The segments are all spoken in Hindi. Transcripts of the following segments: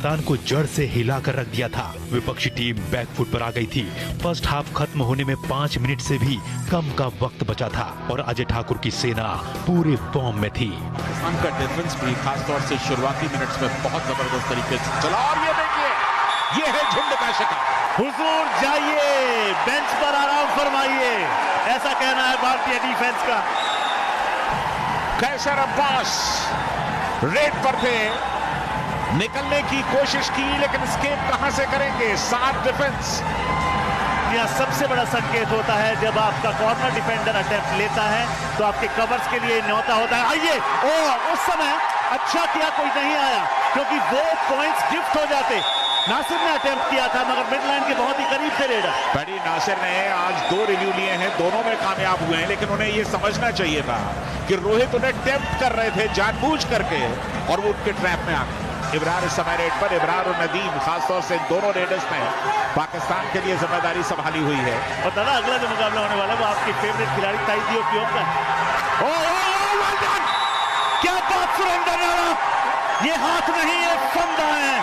पाकिस्तान को जड़ से हिलाकर रख दिया था। विपक्षी टीम बैकफुट पर आ गई थी। फर्स्ट हाफ खत्म होने में 5 मिनट से भी कम का वक्त बचा था और अजय ठाकुर की सेना पूरे फॉर्म में थी। पाकिस्तान का डिफेंस भी खासतौर से शुरुआती मिनट्स में बहुत जबरदस्त तरीके से चला और ये देखिए, ये है झुंड का शिकार। हुजूर जाइए, बेंच पर आराम फरमाइए, ऐसा कहना है भारतीय डिफेंस का। कैसर अब्बास रेड पर थे, निकलने की कोशिश की लेकिन स्केप कहां से करेंगे। 7 डिफेंस। यह सबसे बड़ा संकेत होता है जब आपका कॉर्नर डिफेंडर अटेम्प्ट लेता है तो आपके कवर्स के लिए न्योता होता है आइए। ओ उस समय अच्छा किया कोई नहीं आया क्योंकि वो पॉइंट्स गिफ्ट हो जाते। नासिर ने अटेम्प्ट किया था मगर मिड लाइन के बहुत ही करीब थे रेडर। बड़ी नासिर ने आज 2 रिव्यू लिए हैं, दोनों में कामयाब हुए हैं, लेकिन उन्हें ये समझना चाहिए था कि रोहित उन्हें टेम्प्ट कर रहे थे जानबूझ करके और वो उनके ट्रैप में आ गए। इब्रार इस समय रेड पर, इब्रार और नदीम खासतौर से दोनों रेडर्स ने पाकिस्तान के लिए जिम्मेदारी संभाली हुई है। और दादा अगला जो मुकाबला होने वाला है वो आपके फेवरेट खिलाड़ी ताइदियो की का है। क्या बात सुरेंद्र राणा, ये हाथ नहीं ये फंदा है।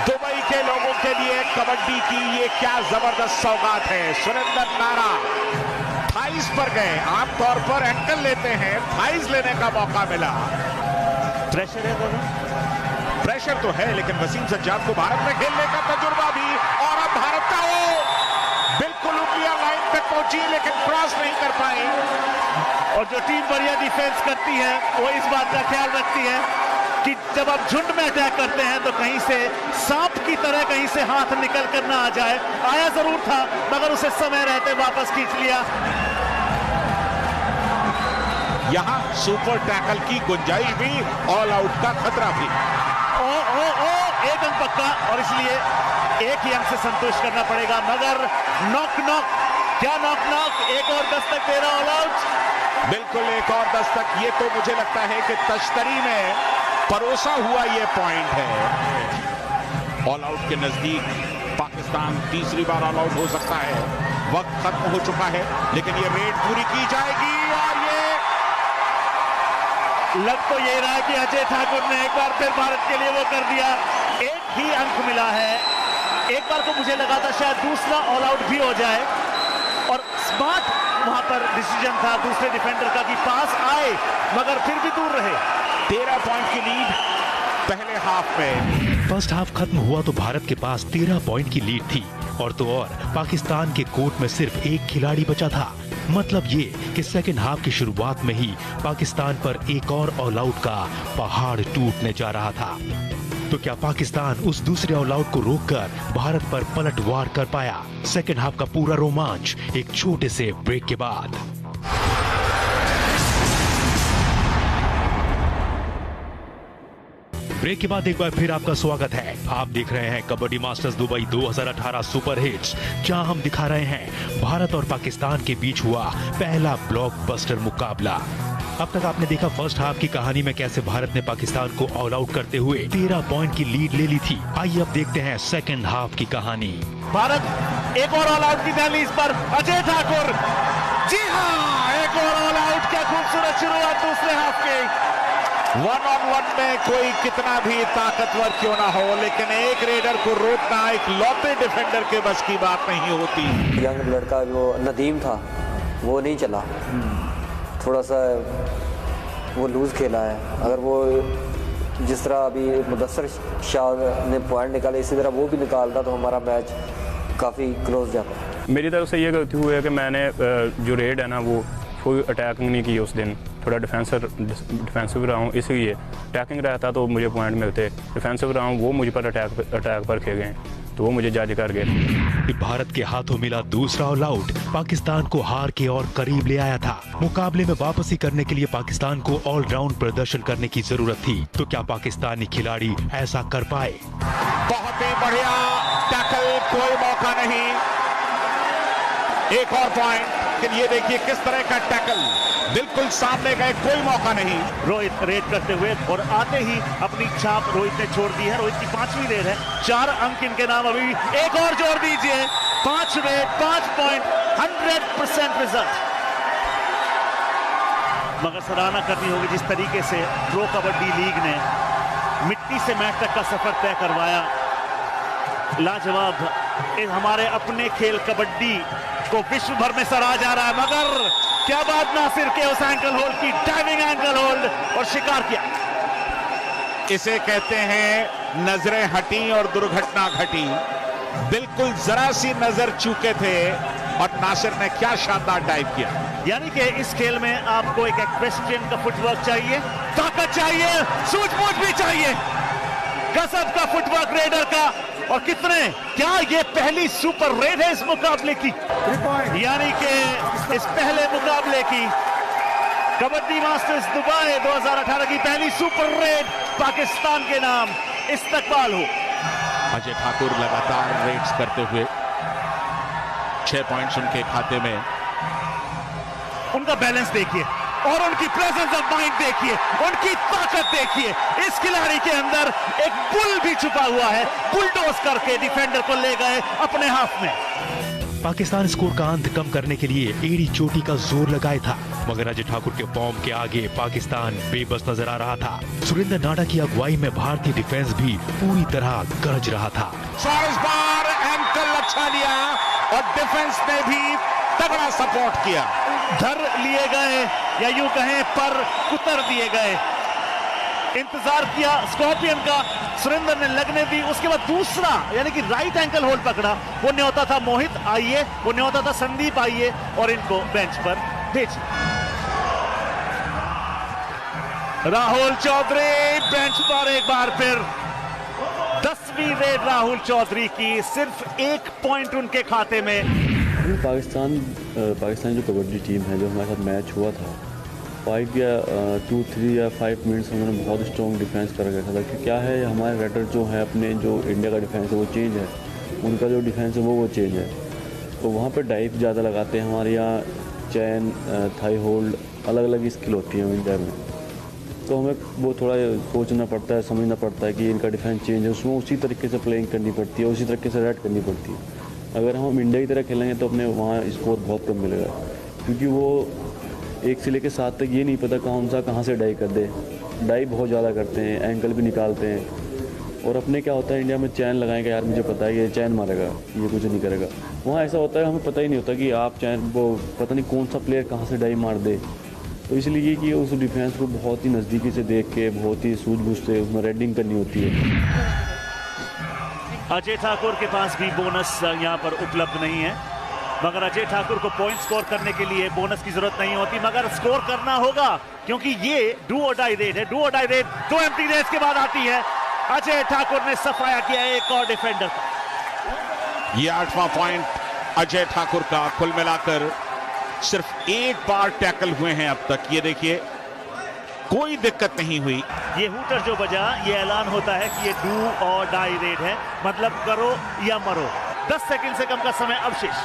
दुबई के लोगों के लिए कबड्डी की ये क्या जबरदस्त सौगात है। सुरेंद्र नारा थाइस पर गए, आमतौर पर एंकल लेते हैं, थाइस लेने का मौका मिला। प्रेशर है दोनों, प्रेशर तो है लेकिन वसीम सज्जाद को भारत में खेलने का तजुर्बा भी, और अब भारत का वो बिल्कुल उंगलियां लाइन पे पहुंची लेकिन क्रॉस नहीं कर पाए। और जो टीम बढ़िया डिफेंस करती है वो इस बात का ख्याल रखती है कि जब आप झुंड में अटैक करते हैं तो कहीं से सांप की तरह कहीं से हाथ निकल कर ना आ जाए। आया जरूर था मगर उसे समय रहते वापस खींच लिया। यहां सुपर टैकल की गुंजाइश भी, ऑल आउट का खतरा भी। एक अंक पक्का और इसलिए एक ही अंक से संतोष करना पड़ेगा। मगर नॉक क्या नॉक एक और दस्तक दे रहा ऑल आउट। बिल्कुल एक और दस्तक। ये तो मुझे लगता है कि तश्तरी में परोसा हुआ ये पॉइंट है। ऑल आउट के नजदीक पाकिस्तान तीसरी बार ऑल आउट हो सकता है। वक्त खत्म हो चुका है लेकिन ये रेड पूरी की जाएगी और ये लग तो यही रहा है कि अजय ठाकुर ने एक बार फिर भारत के लिए वो कर दिया। एक ही अंक मिला है। एक बार तो मुझे लगा था शायद दूसरा ऑल आउट भी हो जाए और स्मार्ट वहां पर डिसीजन था दूसरे डिफेंडर का कि पास आए मगर फिर भी दूर रहे। 13 पॉइंट की लीड पहले हाफ में। फर्स्ट हाफ खत्म हुआ तो भारत के पास 13 पॉइंट की लीड थी और तो और पाकिस्तान के कोर्ट में सिर्फ एक खिलाड़ी बचा था। मतलब ये कि सेकेंड हाफ की शुरुआत में ही पाकिस्तान पर एक और ऑल आउट का पहाड़ टूटने जा रहा था। तो क्या पाकिस्तान उस दूसरे ऑल आउट को रोककर भारत पर पलटवार कर पाया? सेकेंड हाफ का पूरा रोमांच एक छोटे से ब्रेक के बाद। ब्रेक के बाद एक बार फिर आपका स्वागत है। आप देख रहे हैं kabaddi masters Dubai 2018 super hits, जहां हम दिखा रहे हैं भारत और पाकिस्तान के बीच हुआ पहला ब्लॉकबस्टर मुकाबला। अब तक आपने देखा फर्स्ट हाफ की कहानी में कैसे भारत ने पाकिस्तान को ऑल आउट करते हुए 13 पॉइंट की लीड ले ली थी। आइए अब देखते हैं सेकेंड हाफ की कहानी। भारत एक और ऑल आउट की दहलीज पर, अजय ठाकुर, जी हाँ एक और ऑल आउट। क्या खूबसूरत शुरुआत दूसरे हाफ की। 1-on-1 में कोई कितना भी ताकतवर क्यों ना हो लेकिन एक रेडर को रोकना एक लौते डिफेंडर के बस की बात नहीं होती। यंग लड़का जो नदीम था वो नहीं चला, थोड़ा सा वो लूज खेला है। अगर वो जिस तरह अभी मुदस्सर शाह ने पॉइंट निकाले इसी तरह वो भी निकालता तो हमारा मैच काफ़ी क्लोज जाता। मेरी तरफ से ये गलती हुई है कि मैंने जो रेड है ना वो कोई अटैकिंग नहीं की उस दिन। थोड़ा डिफेंसिव रहा हूँ, इसलिए अटैकिंग रहता तो मुझे पॉइंट मिलते। डिफेंसिव रहा हूँ, वो मुझ पर अटैक पर खे गए तो वो मुझे जज कर गए। भारत के हाथों मिला दूसरा ऑल आउट पाकिस्तान को हार के और करीब ले आया था। मुकाबले में वापसी करने के लिए पाकिस्तान को ऑलराउंड प्रदर्शन करने की जरूरत थी। तो क्या पाकिस्तानी खिलाड़ी ऐसा कर पाए? बहुत ही बढ़िया टैकल, कोई मौका नहीं। एक और पॉइंट। लेकिन ये देखिए किस तरह का टैकल, बिल्कुल सामने गए, कोई मौका नहीं। रोहित रेड करते हुए और आते ही अपनी छाप रोहित ने छोड़ दी है। रोहित की 5वीं रेड है, 4 अंक इनके नाम। अभी एक और जोड़ दीजिए, 5 रेड 5 पॉइंट, 100% रिजल्ट। मगर सराहना करनी होगी जिस तरीके से प्रो कबड्डी लीग ने मिट्टी से मैच तक का सफर तय करवाया। लाजवाब हमारे अपने खेल कबड्डी को विश्व भर में सराहा जा रहा है, मगर क्या बात नासिर के उस एंकल होल्ड की, डाइविंग एंकल होल्ड, और शिकार किया। इसे कहते हैं नजरें हटी और दुर्घटना घटी। बिल्कुल जरा सी नजर चूके थे और नासिर ने क्या शानदार डाइव किया। यानी कि इस खेल में आपको एक एक्वेस्ट्रियन का फुटवर्क चाहिए, ताकत चाहिए, सूझबूझ भी चाहिए, गजब का फुटवर्क रेडर का। और कितने, क्या ये पहली सुपर रेड है इस मुकाबले की, यानी कि इस पहले मुकाबले की, कबड्डी मास्टर्स दुबई 2018 की पहली सुपर रेड पाकिस्तान के नाम इस्तकबाल हो। अजय ठाकुर लगातार रेड्स करते हुए 6 पॉइंट्स उनके खाते में। उनका बैलेंस देखिए और उनकी प्रेजेंस ऑफ माइंड देखिए, उनकी ताकत देखिए। इस खिलाड़ी के अंदर एक बुल भी छुपा हुआ है, बुलडोज करके डिफेंडर को ले गए अपने हाथ में। पाकिस्तान स्कोर का अंत कम करने के लिए एड़ी चोटी का जोर लगाया था, मगर अजय ठाकुर के फॉर्म के आगे पाकिस्तान बेबस नजर आ रहा था। सुरेंद्र नाडा की अगुवाई में भारतीय डिफेंस भी पूरी तरह गरज रहा था। इस बार एंकल अच्छा लिया और डिफेंस ने भी तगड़ा सपोर्ट किया। धर लिए गए या यूं कहें पर कुतर दिए गए। इंतजार किया स्कॉर्पियन का, सुरेंद्र ने लगने दी, उसके बाद दूसरा यानी कि राइट एंकल होल्ड पकड़ा। वो न्योता था मोहित आइए, वो न्योता था संदीप आइए और इनको बेंच पर भेजिए। राहुल चौधरी बेंच पर एक बार फिर। 10वीं रेड राहुल चौधरी की, सिर्फ 1 पॉइंट उनके खाते में। पाकिस्तान जो कबड्डी टीम है, जो हमारे साथ मैच हुआ था, 5 या 2-3 या 5 मिनट्स उन्होंने बहुत स्ट्रॉन्ग डिफेंस कर रखा था। कि क्या है, हमारे रेडर जो है अपने, जो इंडिया का डिफेंस है वो चेंज है, उनका जो डिफेंस है वो चेंज है। तो वहाँ पे डाइव ज़्यादा लगाते हैं। हमारे यहाँ चैन, थाई होल्ड, अलग अलग स्किल होती है इंडिया में। तो हमें वो थोड़ा सोचना पड़ता है, समझना पड़ता है कि इनका डिफेंस चेंज है, उसमें उसी तरीके से प्लेइंग करनी पड़ती है, उसी तरीके से रेड करनी पड़ती है। अगर हम इंडिया की तरह खेलेंगे तो अपने वहाँ स्कोर बहुत कम मिलेगा, क्योंकि वो 1 से लेकर 7 तक ये नहीं पता कहाँ से डाइव कर दे। डाइव बहुत ज़्यादा करते हैं, एंकल भी निकालते हैं। और अपने क्या होता है, इंडिया में चैन लगाएंगे, यार मुझे पता है ये चैन मारेगा, ये कुछ नहीं करेगा। वहाँ ऐसा होता है, हमें पता ही नहीं होता कि आप चैन, वो पता नहीं कौन सा प्लेयर कहाँ से डाइव मार दे। तो इसलिए कि उस डिफेंस को बहुत ही नज़दीकी से देख के, बहुत ही सूझबूझ से उसमें रेडिंग करनी होती है। अजय ठाकुर के पास भी बोनस यहाँ पर उपलब्ध नहीं है, मगर अजय ठाकुर को पॉइंट स्कोर करने के लिए बोनस की जरूरत नहीं होती, मगर स्कोर करना होगा, क्योंकि ये डू और डाई रेड है। डू और डाई रेड 2 एम्प्टी रेड्स के बाद आती है। अजय ठाकुर ने सफाया किया एक और डिफेंडर का। ये 8वां पॉइंट अजय ठाकुर का। कुल मिलाकर सिर्फ 1 बार टैकल हुए हैं अब तक। ये देखिए, कोई दिक्कत नहीं हुई। ये हूटर जो बजा, ये ऐलान होता है कि ये डू और डाई रेड है, मतलब करो या मरो। 10 सेकंड से कम का समय अवशेष।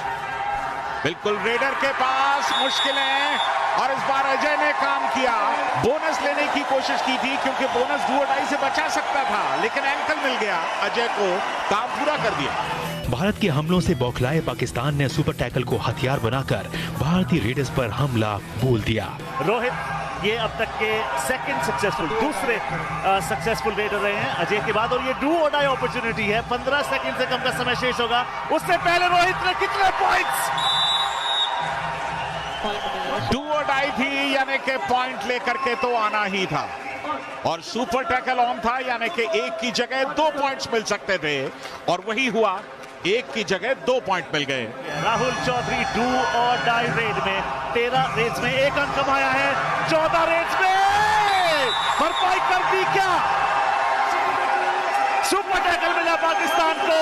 बिल्कुल रेडर के पास मुश्किलें, और इस बार अजय ने काम किया। बोनस लेने की कोशिश की थी, क्योंकि बोनस डू और डाई से बचा सकता था, लेकिन एंकल मिल गया। अजय को काम पूरा कर दिया। भारत के हमलों से बौखलाए पाकिस्तान ने सुपर टैकल को हथियार बनाकर भारतीय रेडर्स पर हमला बोल दिया। रोहित ये अब तक के दूसरे सक्सेसफुल रेडर रहे हैं अजय के बाद, और ये डू और डाई अपॉर्चुनिटी है। 15 सेकंड से कम का समय शेष होगा। उससे पहले रोहित ने कितने पॉइंट्स? डू और डाई थी, यानी कि पॉइंट लेकर के तो आना ही था, और सुपर टैकल ऑन था, यानी कि 1 की जगह 2 पॉइंट्स मिल सकते थे, और वही हुआ। 1 की जगह 2 पॉइंट मिल गए। राहुल चौधरी डू और डाई रेड में 13 रेड्स में 1 अंक कमाया है। 14 रेड्स में भरपाई कर दी क्या? सुपर टैकल मिला पाकिस्तान को।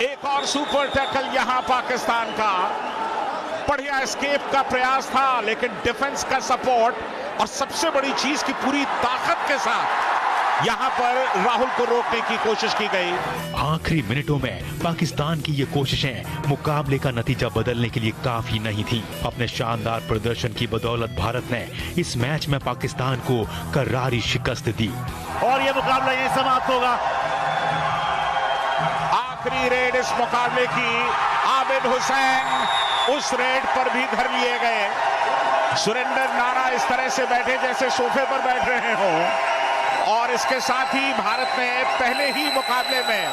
एक और सुपर टैकल यहां पाकिस्तान का। बढ़िया एस्केप का प्रयास था, लेकिन डिफेंस का सपोर्ट और सबसे बड़ी चीज की पूरी ताकत के साथ यहां पर राहुल को रोकने की कोशिश की गई। आखिरी मिनटों में पाकिस्तान की ये कोशिशें मुकाबले का नतीजा बदलने के लिए काफी नहीं थी। अपने शानदार प्रदर्शन की बदौलत भारत ने इस मैच में पाकिस्तान को करारी शिकस्त दी, और ये मुकाबला यहीं समाप्त होगा। आखिरी रेड इस मुकाबले की। आबिद हुसैन उस रेड पर भी धर लिए गए। सुरेंद्र नारा इस तरह से बैठे जैसे सोफे पर बैठ रहे हों। और इसके साथ ही भारत ने पहले ही मुकाबले में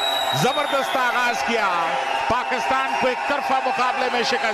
जबरदस्त आगाज किया, पाकिस्तान को एक तरफा मुकाबले में शिकस्त